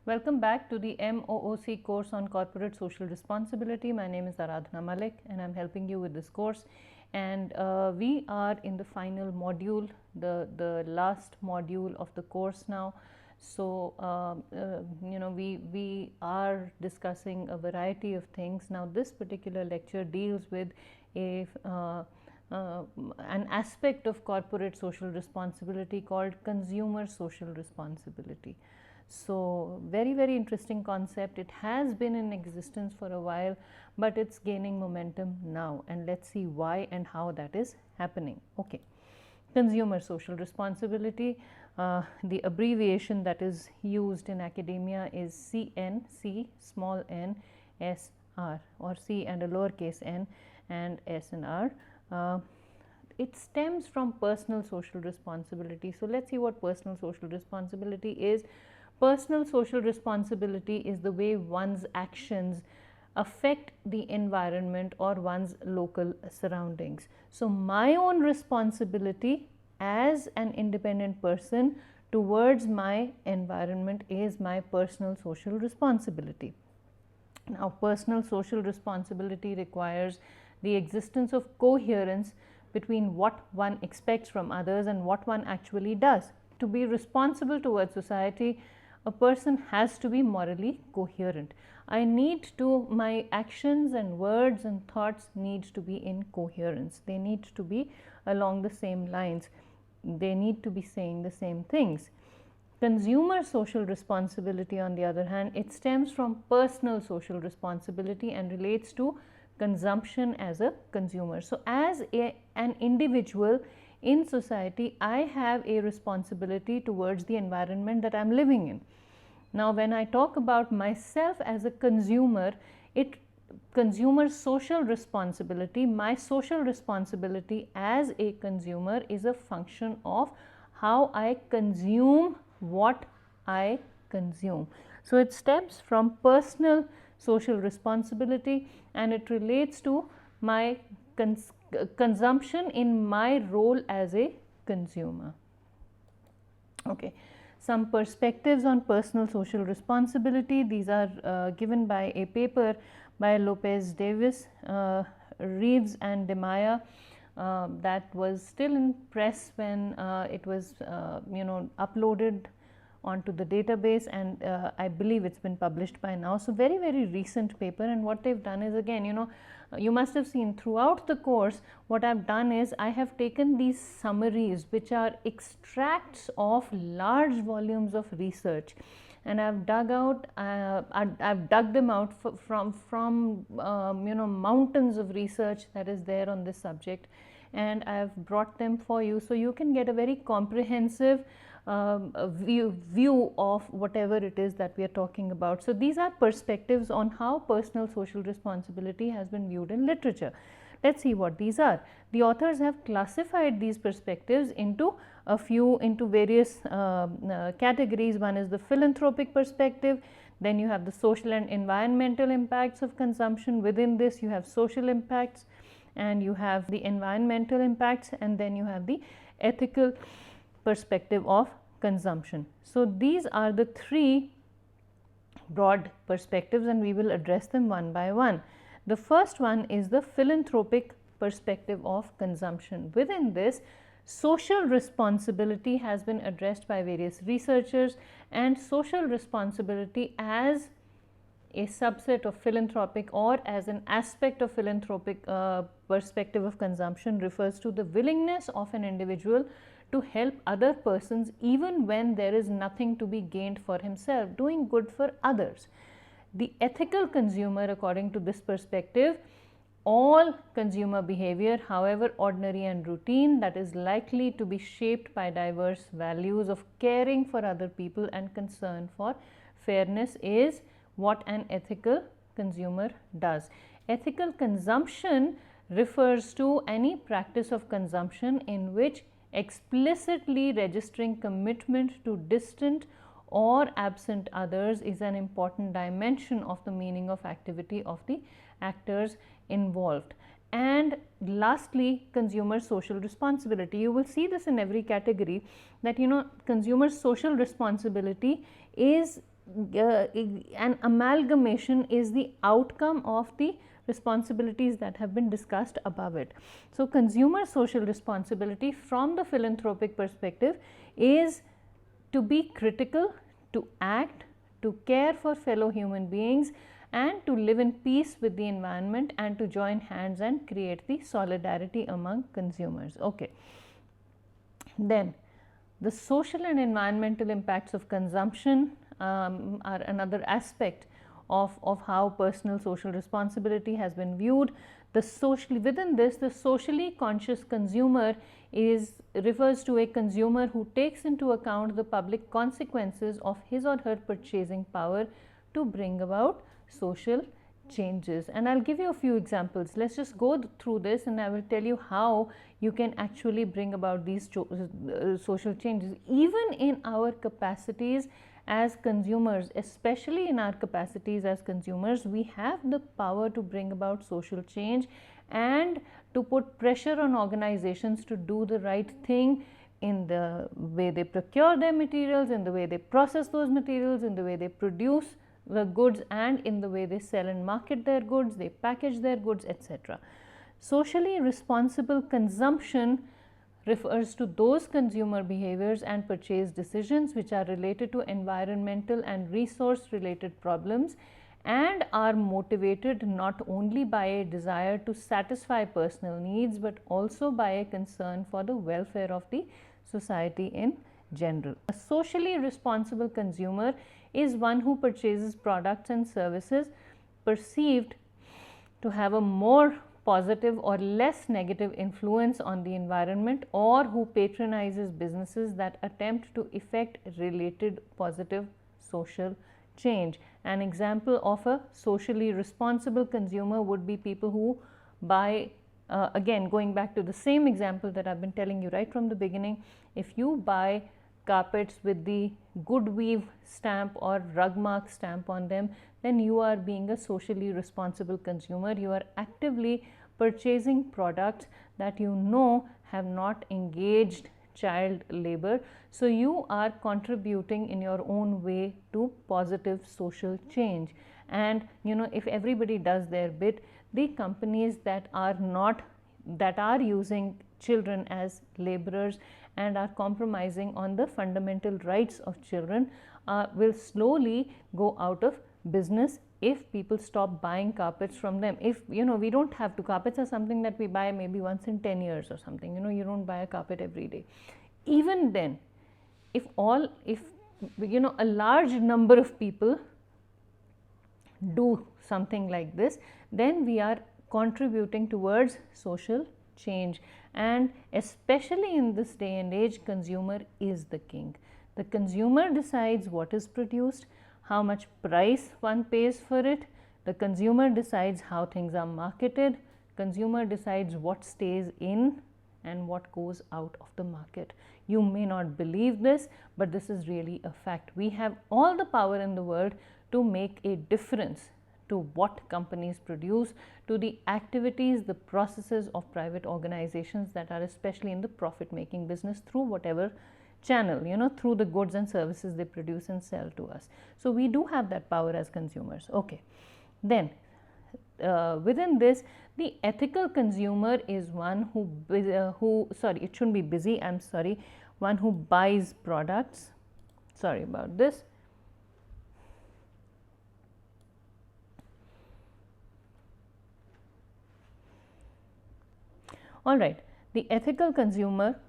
Welcome back to the MOOC course on corporate social responsibility. My name is Aradhana Malik and I'm helping you with this course, and we are in the final module, the last module of the course now. So we are discussing a variety of things. Now this particular lecture deals with a an aspect of corporate social responsibility called consumer social responsibility. So very interesting concept. It has been in existence for a while, but it's gaining momentum now, and let's see why and how that is happening. Okay, consumer social responsibility, the abbreviation that is used in academia is C small n S R, or C and a lowercase n and S and R. It stems from personal social responsibility. So let's see what personal social responsibility is. Personal social responsibility is the way one's actions affect the environment or one's local surroundings. So my own responsibility as an independent person towards my environment is my personal social responsibility. Now, personal social responsibility requires the existence of coherence between what one expects from others and what one actually does. To be responsible towards society, a person has to be morally coherent. I need to, my actions and words and thoughts need to be in coherence. They need to be along the same lines. They need to be saying the same things. Consumer social responsibility, on the other hand, it stems from personal social responsibility and relates to consumption as a consumer. So as an individual in society, I have a responsibility towards the environment that I am living in. Now, when I talk about myself as a consumer, consumer social responsibility, my social responsibility as a consumer is a function of how I consume what I consume. So it stems from personal social responsibility and it relates to my consumption in my role as a consumer. Okay, some perspectives on personal social responsibility. These are given by a paper by Lopez Davis, Reeves and DeMaya, that was still in press when it was uploaded onto the database, and I believe it's been published by now. So very recent paper, and what they've done is, again, you must have seen throughout the course, what I've done is I have taken these summaries which are extracts of large volumes of research, and I've dug them out from mountains of research that is there on this subject, and I've brought them for you so you can get a very comprehensive view of whatever it is that we are talking about. So these are perspectives on how personal social responsibility has been viewed in literature. Let's see what these are. The authors have classified these perspectives into various categories. One is the philanthropic perspective, then you have the social and environmental impacts of consumption. Within this you have social impacts, and you have the environmental impacts, and then you have the ethical perspective of consumption. So these are the three broad perspectives, and we will address them one by one. The first one is the philanthropic perspective of consumption. Within this, social responsibility has been addressed by various researchers, and social responsibility as a subset of philanthropic or as an aspect of philanthropic perspective of consumption refers to the willingness of an individual to help other persons even when there is nothing to be gained for himself, doing good for others. The ethical consumer, according to this perspective, all consumer behavior, however ordinary and routine, that is likely to be shaped by diverse values of caring for other people and concern for fairness, is what an ethical consumer does. Ethical consumption refers to any practice of consumption in which explicitly registering commitment to distant or absent others is an important dimension of the meaning of activity of the actors involved. And lastly, consumer social responsibility. You will see this in every category, that consumer social responsibility is an amalgamation is the outcome of the responsibilities that have been discussed above it. So, consumer social responsibility from the philanthropic perspective is to be critical, to act, to care for fellow human beings, and to live in peace with the environment, and to join hands and create the solidarity among consumers. Okay. Then the social and environmental impacts of consumption are another aspect of how personal social responsibility has been viewed. Within this, the socially conscious consumer refers to a consumer who takes into account the public consequences of his or her purchasing power to bring about social changes. And I'll give you a few examples. Let's just go through this and I will tell you how you can actually bring about these social changes. Even in our capacities as consumers, especially in our capacities as consumers, we have the power to bring about social change and to put pressure on organizations to do the right thing in the way they procure their materials, in the way they process those materials, in the way they produce the goods, and in the way they sell and market their goods, they package their goods, etc. Socially responsible consumption refers to those consumer behaviors and purchase decisions which are related to environmental and resource related problems and are motivated not only by a desire to satisfy personal needs but also by a concern for the welfare of the society in general. A socially responsible consumer is one who purchases products and services perceived to have a more positive or less negative influence on the environment, or who patronizes businesses that attempt to effect related positive social change. An example of a socially responsible consumer would be people who buy, again going back to the same example that I've been telling you right from the beginning, if you buy carpets with the Good Weave stamp or Rugmark stamp on them, then you are being a socially responsible consumer. You are actively purchasing products that you know have not engaged child labor. So, you are contributing in your own way to positive social change. And if everybody does their bit, the companies that are using children as laborers and are compromising on the fundamental rights of children will slowly go out of business if people stop buying carpets from them. If we don't have to, carpets are something that we buy maybe once in 10 years or something, you don't buy a carpet every day. Even then, if a large number of people do something like this, then we are contributing towards social change. And especially in this day and age, consumer is the king. The consumer decides what is produced, how much price one pays for it. The consumer decides how things are marketed. Consumer decides what stays in and what goes out of the market. You may not believe this, but this is really a fact. We have all the power in the world to make a difference to what companies produce, to the activities, the processes of private organizations that are especially in the profit making business through whatever channel, through the goods and services they produce and sell to us. So, we do have that power as consumers. Okay. Then within this, the ethical consumer is one it shouldn't be busy, I'm sorry, one who buys products, sorry about this. All right, the ethical consumer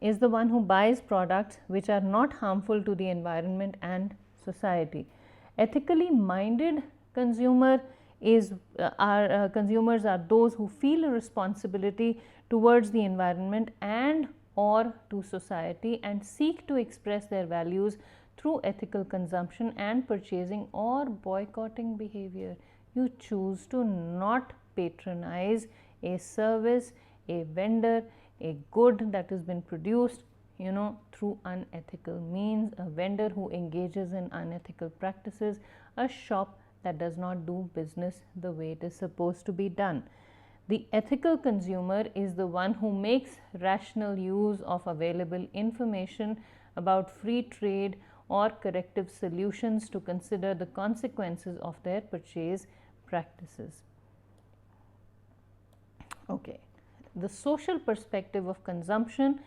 is the one who buys products which are not harmful to the environment and society. Ethically minded consumer consumers are those who feel a responsibility towards the environment and or to society and seek to express their values through ethical consumption and purchasing or boycotting behavior. You choose to not patronize a service, a vendor, a good that has been produced through unethical means, a vendor who engages in unethical practices, a shop that does not do business the way it is supposed to be done. The ethical consumer is the one who makes rational use of available information about free trade or corrective solutions to consider the consequences of their purchase practices. Okay. The social perspective of consumption.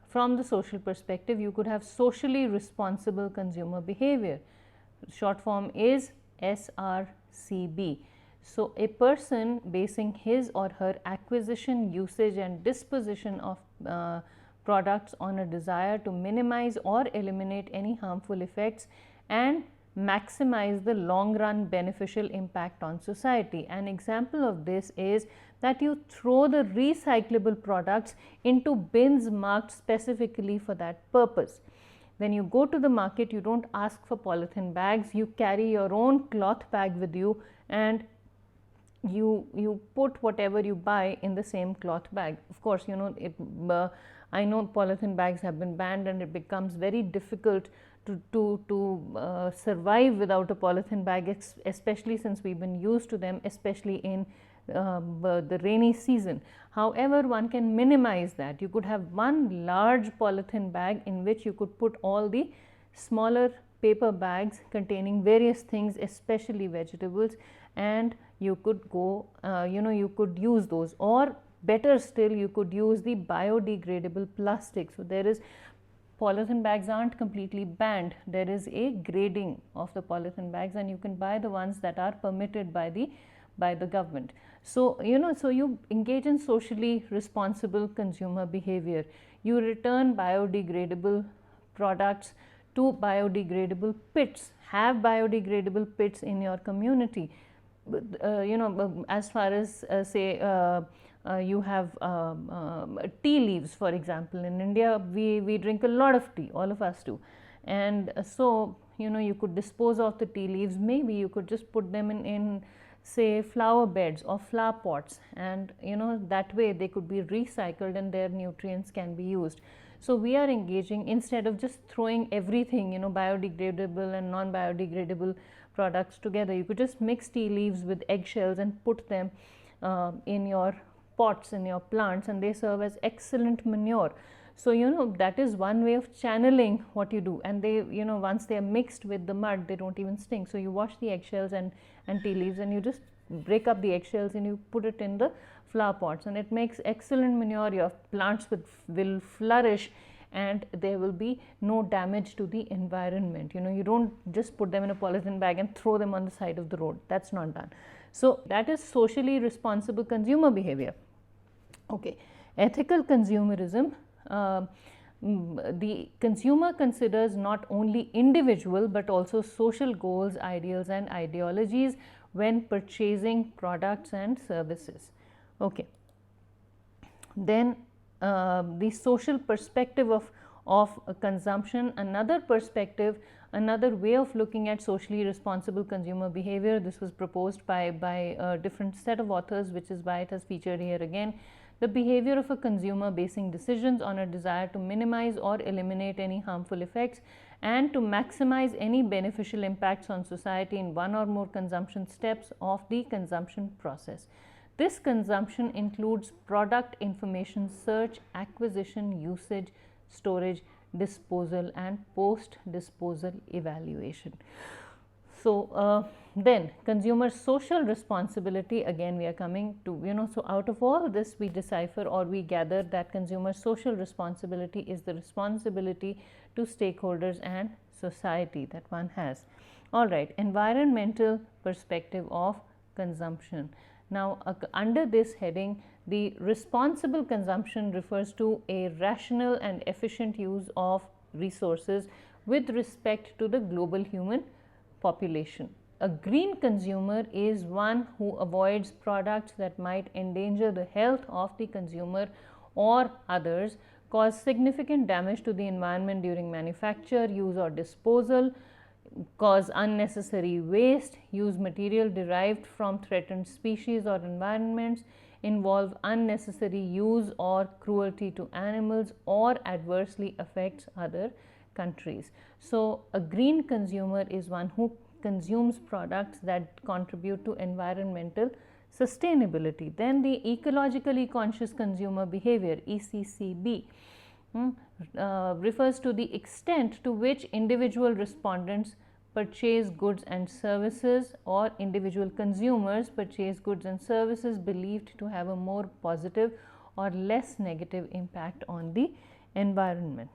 From the social perspective, you could have socially responsible consumer behavior. Short form is SRCB. So, a person basing his or her acquisition, usage and disposition of products on a desire to minimize or eliminate any harmful effects and maximize the long run beneficial impact on society. An example of this is that you throw the recyclable products into bins marked specifically for that purpose. When you go to the market, you don't ask for polythene bags, you carry your own cloth bag with you and you put whatever you buy in the same cloth bag. Of course, you know, I know polythene bags have been banned and it becomes very difficult to survive without a polythene bag, especially since we've been used to them, especially in the rainy season. However, one can minimize that. You could have one large polythene bag in which you could put all the smaller paper bags containing various things, especially vegetables, and you could go, you could use those, or better still, you could use the biodegradable plastic. So, there is polythene bags aren't completely banned. There is a grading of the polythene bags and you can buy the ones that are permitted by the government. So, so you engage in socially responsible consumer behavior. You return biodegradable products to biodegradable pits. Have biodegradable pits in your community. As far as say you have tea leaves, for example. In India, we drink a lot of tea, all of us do, and so you could dispose of the tea leaves. Maybe you could just put them in say flower beds or flower pots, and that way they could be recycled and their nutrients can be used. So, we are engaging, instead of just throwing everything, biodegradable and non biodegradable products together, you could just mix tea leaves with eggshells and put them in your pots, in your plants, and they serve as excellent manure. So, that is one way of channeling what you do, and they, once they are mixed with the mud, they don't even stink. So, you wash the eggshells and tea leaves and you just break up the eggshells and you put it in the flower pots, and it makes excellent manure. Your plants will flourish and there will be no damage to the environment. You don't just put them in a polythene bag and throw them on the side of the road. That's not done. So, that is socially responsible consumer behavior. Okay. Ethical consumerism. The consumer considers not only individual but also social goals, ideals and ideologies when purchasing products and services. Okay. Then the social perspective of consumption, another perspective, another way of looking at socially responsible consumer behavior. This was proposed by a different set of authors, which is why it has featured here again. The behavior of a consumer basing decisions on a desire to minimize or eliminate any harmful effects and to maximize any beneficial impacts on society in one or more consumption steps of the consumption process. This consumption includes product information search, acquisition, usage, storage, disposal and post-disposal evaluation. So, then consumer social responsibility, again we are coming to, so out of all this we decipher or we gather that consumer social responsibility is the responsibility to stakeholders and society that one has. All right, environmental perspective of consumption. Now, under this heading, the responsible consumption refers to a rational and efficient use of resources with respect to the global human population. A green consumer is one who avoids products that might endanger the health of the consumer or others, cause significant damage to the environment during manufacture, use or disposal, cause unnecessary waste, use material derived from threatened species or environments, involve unnecessary use or cruelty to animals, or adversely affects other countries. So, a green consumer is one who consumes products that contribute to environmental sustainability. Then the ecologically conscious consumer behavior, ECCB. refers to the extent to which individual respondents purchase goods and services, or individual consumers purchase goods and services believed to have a more positive or less negative impact on the environment.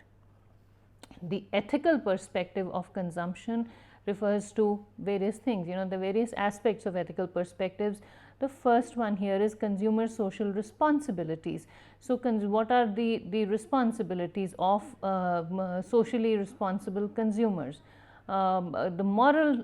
The ethical perspective of consumption refers to various things, the various aspects of ethical perspectives. The first one here is consumer social responsibilities. So, what are the responsibilities of socially responsible consumers? The moral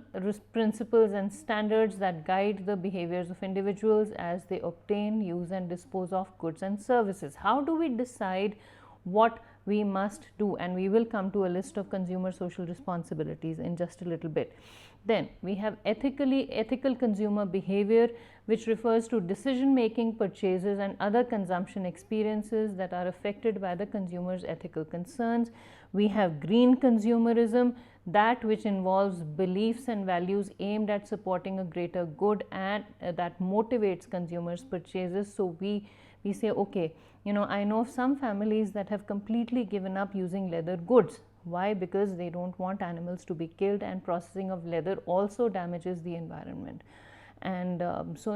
principles and standards that guide the behaviors of individuals as they obtain, use and dispose of goods and services. How do we decide what we must do? And we will come to a list of consumer social responsibilities in just a little bit. Then we have ethical consumer behavior, which refers to decision making, purchases and other consumption experiences that are affected by the consumer's ethical concerns. We have green consumerism, that which involves beliefs and values aimed at supporting a greater good and that motivates consumers' purchases. So we say, okay, I know of some families that have completely given up using leather goods. Why? Because they don't want animals to be killed, and processing of leather also damages the environment. And so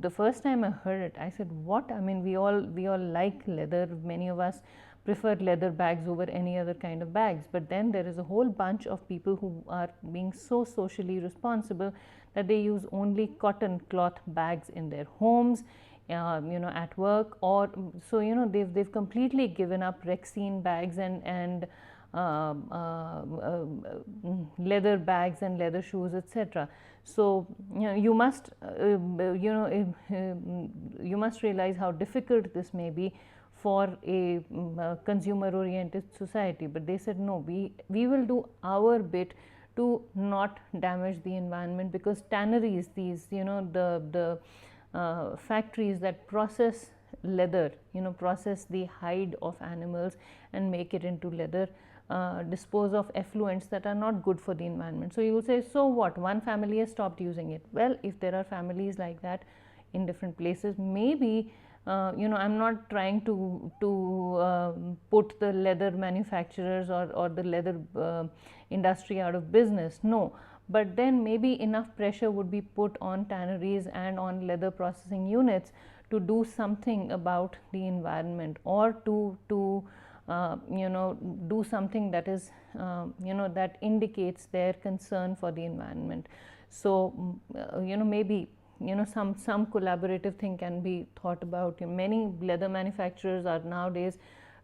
the first time I heard it, I said, what? I mean, we all like leather. Many of us prefer leather bags over any other kind of bags. But then there is a whole bunch of people who are being so socially responsible that they use only cotton cloth bags in their homes, at work, or so they've completely given up Rexine bags and leather bags and leather shoes, etc. So you must you must realize how difficult this may be for a consumer oriented society. But they said, no, we will do our bit to not damage the environment, because tanneries, these the factories that process leather, process the hide of animals and make it into leather, dispose of effluents that are not good for the environment. So you will say, so what, one family has stopped using it. Well, if there are families like that in different places, maybe I'm not trying to put the leather manufacturers or the leather industry out of business, no, but then maybe enough pressure would be put on tanneries and on leather processing units to do something about the environment, or to do something that is that indicates their concern for the environment. So maybe some collaborative thing can be thought about. Many leather manufacturers are nowadays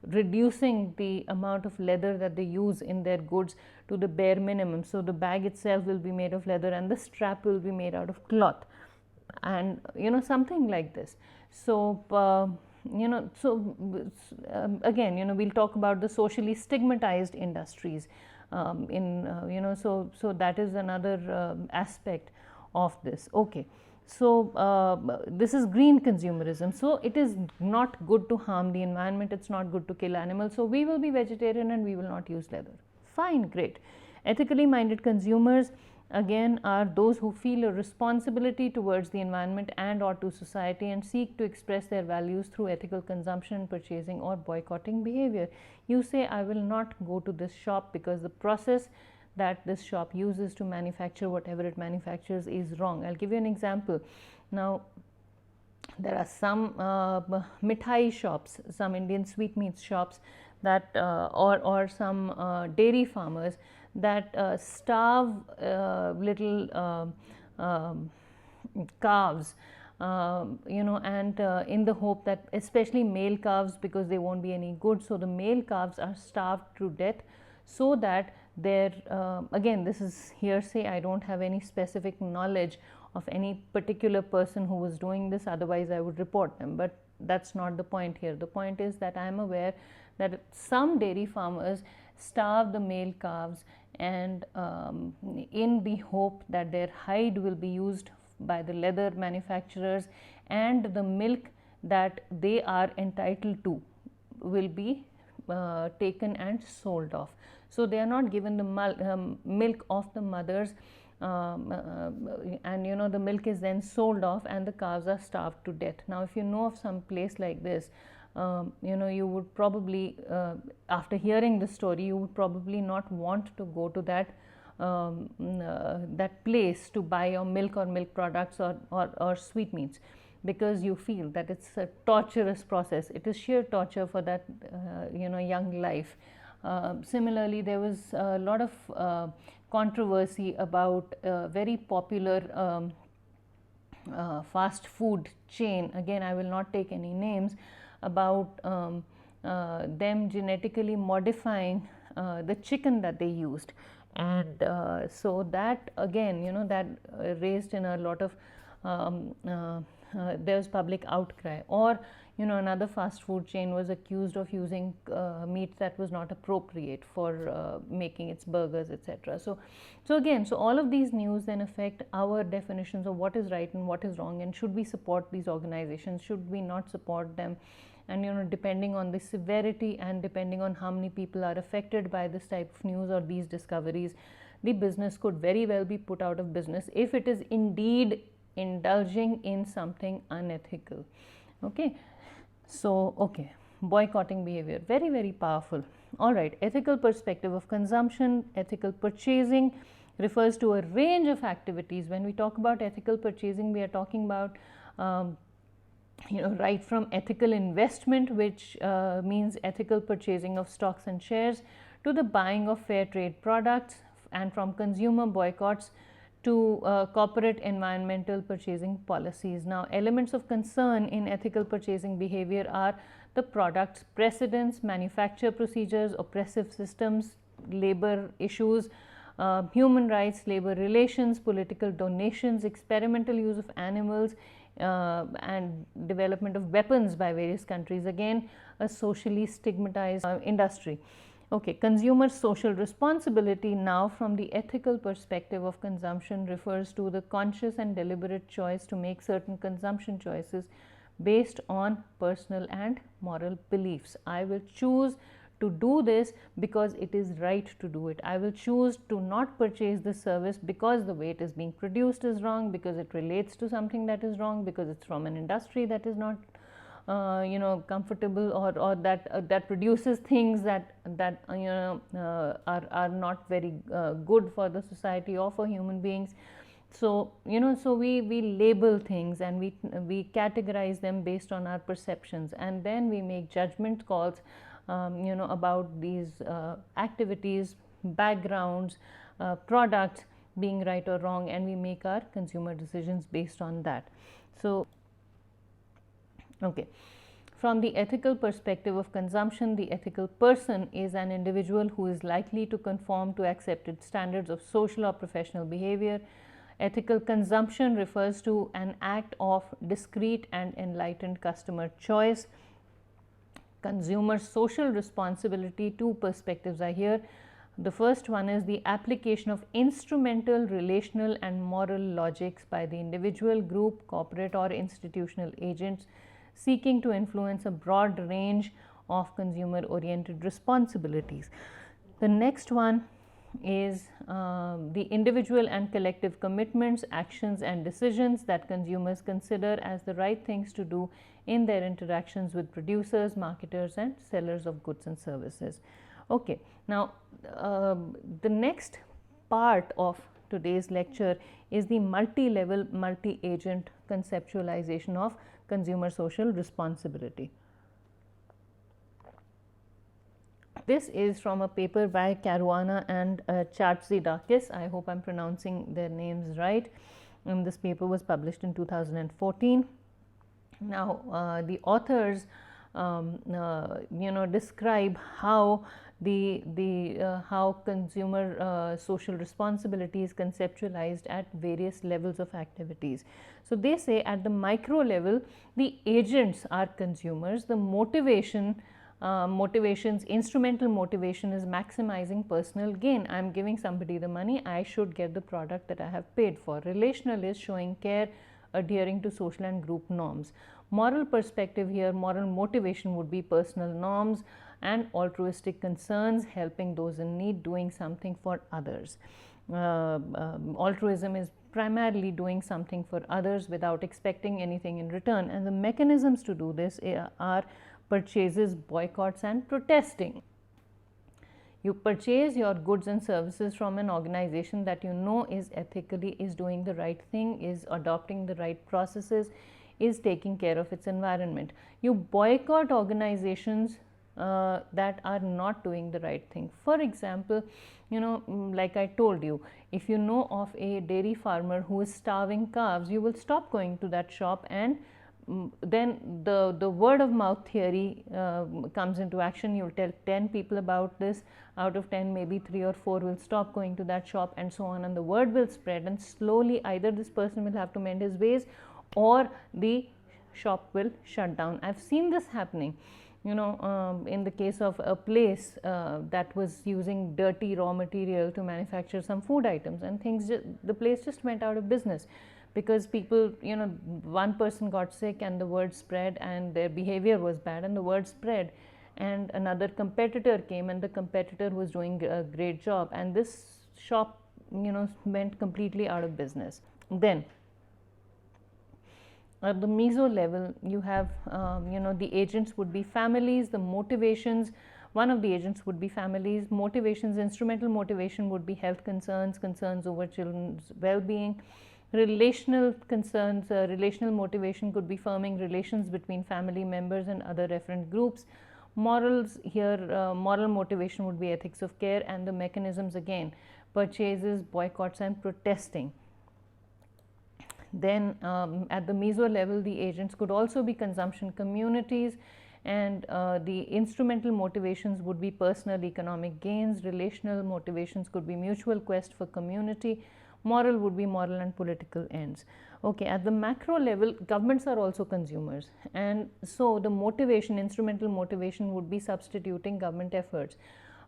reducing the amount of leather that they use in their goods to the bare minimum. So the bag itself will be made of leather and the strap will be made out of cloth, and something like this. So again, we'll talk about the socially stigmatized industries so that is another aspect of this. Okay. So this is green consumerism. So it is not good to harm the environment, it's not good to kill animals, so we will be vegetarian and we will not use leather. Fine, great. Ethically minded consumers again are those who feel a responsibility towards the environment and or to society, and seek to express their values through ethical consumption, purchasing or boycotting behavior. You say, I will not go to this shop because the process that this shop uses to manufacture whatever it manufactures is wrong. I'll give you an example. Now, there are some mithai shops, some Indian sweetmeats shops that or some dairy farmers that starve little calves, and in the hope that, especially male calves, because they won't be any good, so the male calves are starved to death, so that their again, this is hearsay, I don't have any specific knowledge of any particular person who was doing this, otherwise I would report them, but that's not the point here. The point is that I am aware that some dairy farmers starve the male calves, and in the hope that their hide will be used by the leather manufacturers, and the milk that they are entitled to will be taken and sold off. So they are not given the milk of the mothers, and the milk is then sold off and the calves are starved to death. Now, if you know of some place like this, you would probably, after hearing this story, you would probably not want to go to that place to buy your milk or milk products or sweetmeats, because you feel that it's a torturous process. It is sheer torture for that young life. Similarly, there was a lot of controversy about a very popular fast food chain. Again, I will not take any names, about them genetically modifying the chicken that they used. And so that again, that raised in a lot of there's public outcry. Or another fast food chain was accused of using meat that was not appropriate for making its burgers, etc. So again, all of these news then affect our definitions of what is right and what is wrong, and should we support these organizations, should we not support them. And depending on the severity and depending on how many people are affected by this type of news or these discoveries, the business could very well be put out of business if it is indeed indulging in something unethical. Okay, so boycotting behavior, very, very powerful. All right, ethical perspective of consumption. Ethical purchasing refers to a range of activities. When we talk about ethical purchasing, we are talking about right from ethical investment, which means ethical purchasing of stocks and shares, to the buying of fair trade products, and from consumer boycotts to corporate environmental purchasing policies. Now, elements of concern in ethical purchasing behavior are the product's precedence, manufacture procedures, oppressive systems, labor issues, human rights, labor relations, political donations, experimental use of animals, and development of weapons by various countries. Again, a socially stigmatized industry. Okay, consumer social responsibility, now from the ethical perspective of consumption, refers to the conscious and deliberate choice to make certain consumption choices based on personal and moral beliefs. I will choose to do this because it is right to do it. I will choose to not purchase this service because the way it is being produced is wrong, because it relates to something that is wrong, because it's from an industry that is not comfortable, or that produces things that are not very good for the society or for human beings. So we label things, and we categorize them based on our perceptions, and then we make judgment calls about these activities, backgrounds, products being right or wrong, and we make our consumer decisions based on that. So okay, from the ethical perspective of consumption, the ethical person is an individual who is likely to conform to accepted standards of social or professional behavior. Ethical consumption refers to an act of discreet and enlightened customer choice. Consumer social responsibility, two perspectives are here. The first one is the application of instrumental, relational and moral logics by the individual, group, corporate or institutional agents seeking to influence a broad range of consumer oriented responsibilities. The next one is the individual and collective commitments, actions and decisions that consumers consider as the right things to do in their interactions with producers, marketers and sellers of goods and services. Okay, now the next part of today's lecture is the multi-level, multi-agent conceptualization of consumer social responsibility. This is from a paper by Caruana and Chatzidakis. I hope I am pronouncing their names right. This paper was published in 2014. Now, the authors describe how how consumer social responsibility is conceptualized at various levels of activities. So they say at the micro level, the agents are consumers. The motivations, instrumental motivation is maximizing personal gain. I am giving somebody the money, I should get the product that I have paid for. Relational is showing care, adhering to social and group norms. Moral perspective here, moral motivation would be personal norms and altruistic concerns, helping those in need, doing something for others. Altruism is primarily doing something for others without expecting anything in return, and the mechanisms to do this are purchases, boycotts and protesting. You purchase your goods and services from an organization that you know is ethically, is doing the right thing, is adopting the right processes, is taking care of its environment. You boycott organizations that are not doing the right thing. For example, like I told you, if you know of a dairy farmer who is starving calves, you will stop going to that shop, and then the word of mouth theory comes into action. You'll tell 10 people about this, out of 10 maybe 3 or 4 will stop going to that shop, and so on, and the word will spread, and slowly either this person will have to mend his ways or the shop will shut down. I've seen this happening, in the case of a place that was using dirty raw material to manufacture some food items, and the place just went out of business because people, one person got sick and the word spread and their behavior was bad and the word spread, and another competitor came and the competitor was doing a great job, and this shop went completely out of business. Then at the meso level, you have the agents would be families, the motivations, one of the agents would be families, motivations, instrumental motivation would be health concerns, concerns over children's well-being, relational concerns, relational motivation could be firming relations between family members and other referent groups. Morals here, moral motivation would be ethics of care, and the mechanisms again, purchases, boycotts and protesting. Then at the meso level, the agents could also be consumption communities, and the instrumental motivations would be personal economic gains, relational motivations could be mutual quest for community, moral would be moral and political ends. Okay, at the macro level, governments are also consumers, and so the motivation, instrumental motivation would be substituting government efforts.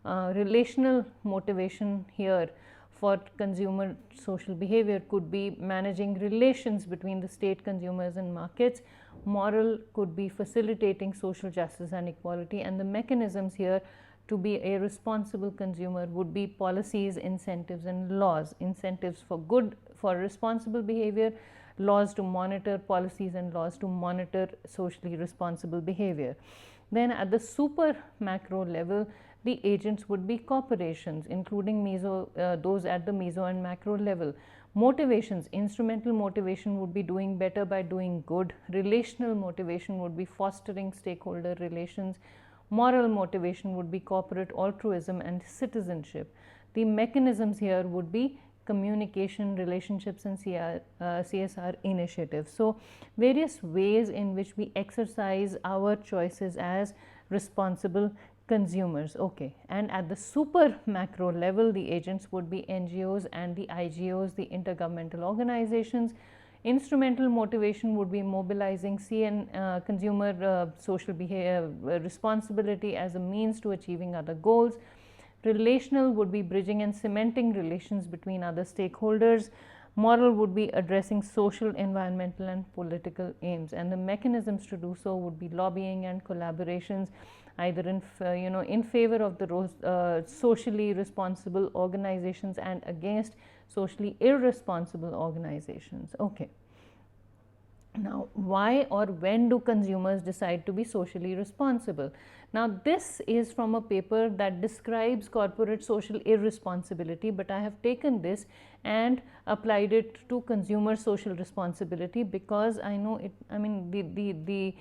Relational motivation here for consumer social behavior could be managing relations between the state, consumers and markets. Moral could be facilitating social justice and equality, and the mechanisms here to be a responsible consumer would be policies, incentives and laws. Incentives for good, for responsible behavior, laws to monitor, policies and laws to monitor socially responsible behavior. Then at the super macro level, the agents would be corporations, including those at the meso and macro level. Motivations, instrumental motivation would be doing better by doing good. Relational motivation would be fostering stakeholder relations. Moral motivation would be corporate altruism and citizenship. The mechanisms here would be communication, relationships and CSR initiatives. So, various ways in which we exercise our choices as responsible consumers. Okay, and at the super macro level, the agents would be NGOs and the IGOs, the intergovernmental organizations. Instrumental motivation would be mobilizing consumer social behavior responsibility as a means to achieving other goals. Relational would be bridging and cementing relations between other stakeholders. Moral would be addressing social, environmental and political aims, and the mechanisms to do so would be lobbying and collaborations, either in favor of the socially responsible organizations and against socially irresponsible organizations. Okay. Now, why or when do consumers decide to be socially responsible? Now, this is from a paper that describes corporate social irresponsibility, but I have taken this and applied it to consumer social responsibility because I know it, I mean, the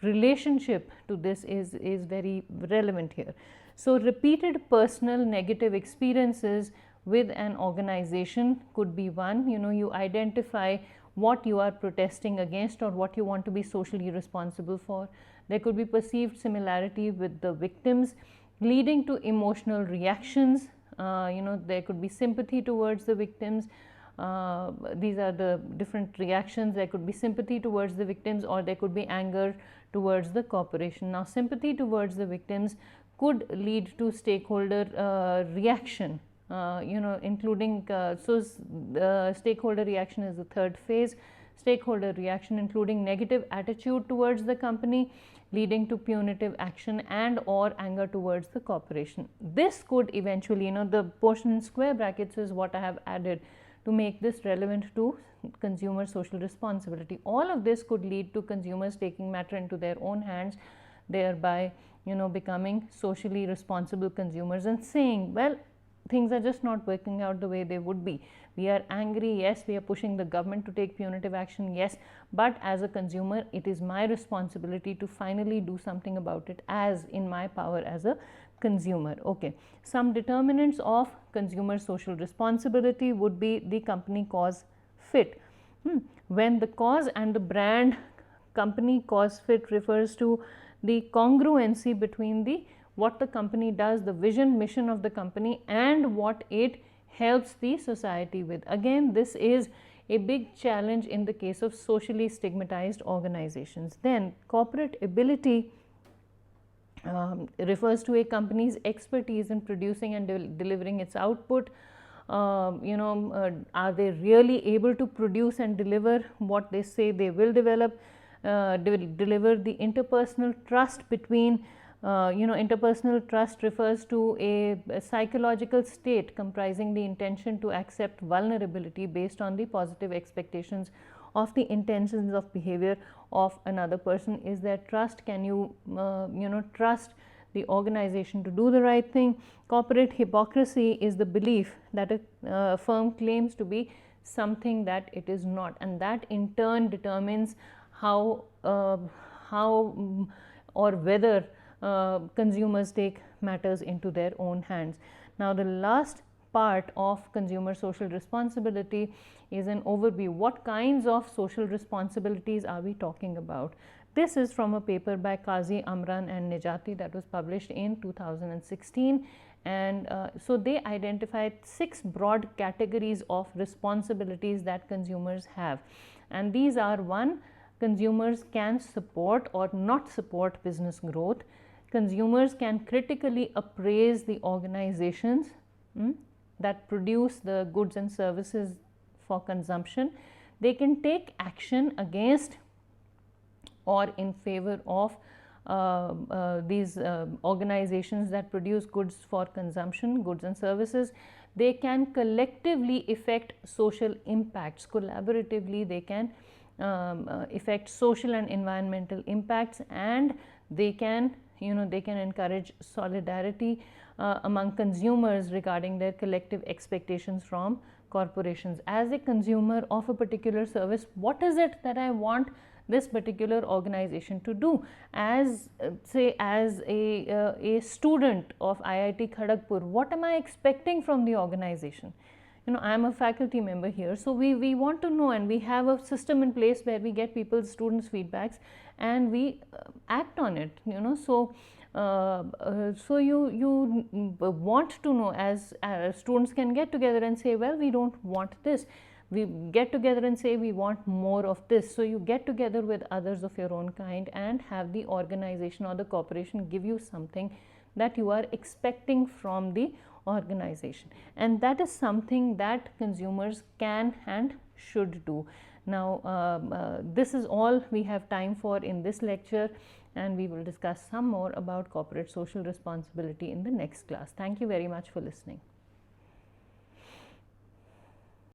relationship to this is very relevant here. So, repeated personal negative experiences with an organization could be one. You identify what you are protesting against or what you want to be socially responsible for. There could be perceived similarity with the victims, leading to emotional reactions. There could be sympathy towards the victims. These are the different reactions. There could be sympathy towards the victims, or there could be anger towards the corporation. Now, sympathy towards the victims could lead to stakeholder reaction, including stakeholder reaction is the third phase. Stakeholder reaction including negative attitude towards the company, leading to punitive action and or anger towards the corporation. This could eventually, the portion in square brackets is what I have added to make this relevant to consumer social responsibility. All of this could lead to consumers taking matter into their own hands, thereby becoming socially responsible consumers and saying, well, things are just not working out the way they would be. We are angry, yes, we are pushing the government to take punitive action, yes, but as a consumer, it is my responsibility to finally do something about it as in my power as a consumer. Okay, some determinants of consumer social responsibility would be the company cause fit. When the cause and the brand company cause fit refers to the congruency between the what the company does, the vision, mission of the company, and what it helps the society with. Again, this is a big challenge in the case of socially stigmatized organizations. Then, corporate ability refers to a company's expertise in producing and delivering its output. Are they really able to produce and deliver what they say they will deliver the interpersonal trust between interpersonal trust refers to a psychological state comprising the intention to accept vulnerability based on the positive expectations of the intentions of behavior of another person. Is there trust? Can you trust the organization to do the right thing? Corporate hypocrisy is the belief that a firm claims to be something that it is not, and that in turn determines how or whether consumers take matters into their own hands. Now, the last part of consumer social responsibility is an overview. What kinds of social responsibilities are we talking about? This is from a paper by Qazi Amran and Nejati that was published in 2016, and so they identified 6 broad categories of responsibilities that consumers have, and these are: 1, consumers can support or not support business growth. Consumers can critically appraise the organizations that produce the goods and services for consumption. They can take action against or in favor of these organizations that produce goods for consumption, goods and services. They can collectively effect social impacts. Collaboratively, they can effect social and environmental impacts, and they can encourage solidarity among consumers regarding their collective expectations from corporations. As a consumer of a particular service, what is it that I want this particular organization to do? As as a student of IIT Kharagpur, what am I expecting from the organization? I am a faculty member here, so we want to know, and we have a system in place where we get people's students' feedbacks and we act on it. So you want to know, as students can get together and say, well, we don't want this. We get together and say we want more of this. So you get together with others of your own kind and have the organization or the corporation give you something that you are expecting from the organization, and that is something that consumers can and should do. Now, this is all we have time for in this lecture, and we will discuss some more about corporate social responsibility in the next class. Thank you very much for listening.